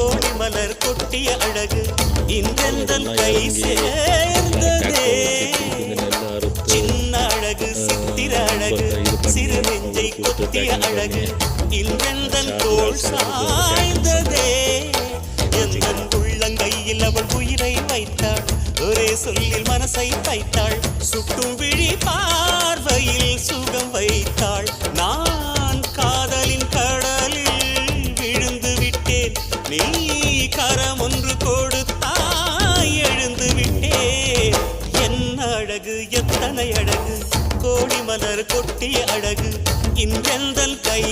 கோடி மலர் கொட்டிய அழகு இன்றெந்தன் கை சேர்ந்ததே சின்ன அழகு சித்திர அழகு சிறு நெஞ்சை கொத்திய அழகு இன்றெந்தன் தோள் சாய்ந்ததே எந்தன் உள்ளங்கையில் அவள் உயிரை வைத்தாள் ஒரே சொல்லில் மனசை தைத்தாள் சுட்டும் விழி பார்வையில் சுகம் வைத்தாள் நான் காதலின் கடலில் விழுந்து விட்டேன் நீ கரம் ஒன்று கொடுத்தாய் எழுந்து விட்டேன் என்ன அழகு எத்தனை அழகு கோடி மலர் கொட்டிய அழகு இன்றெந்தன் கை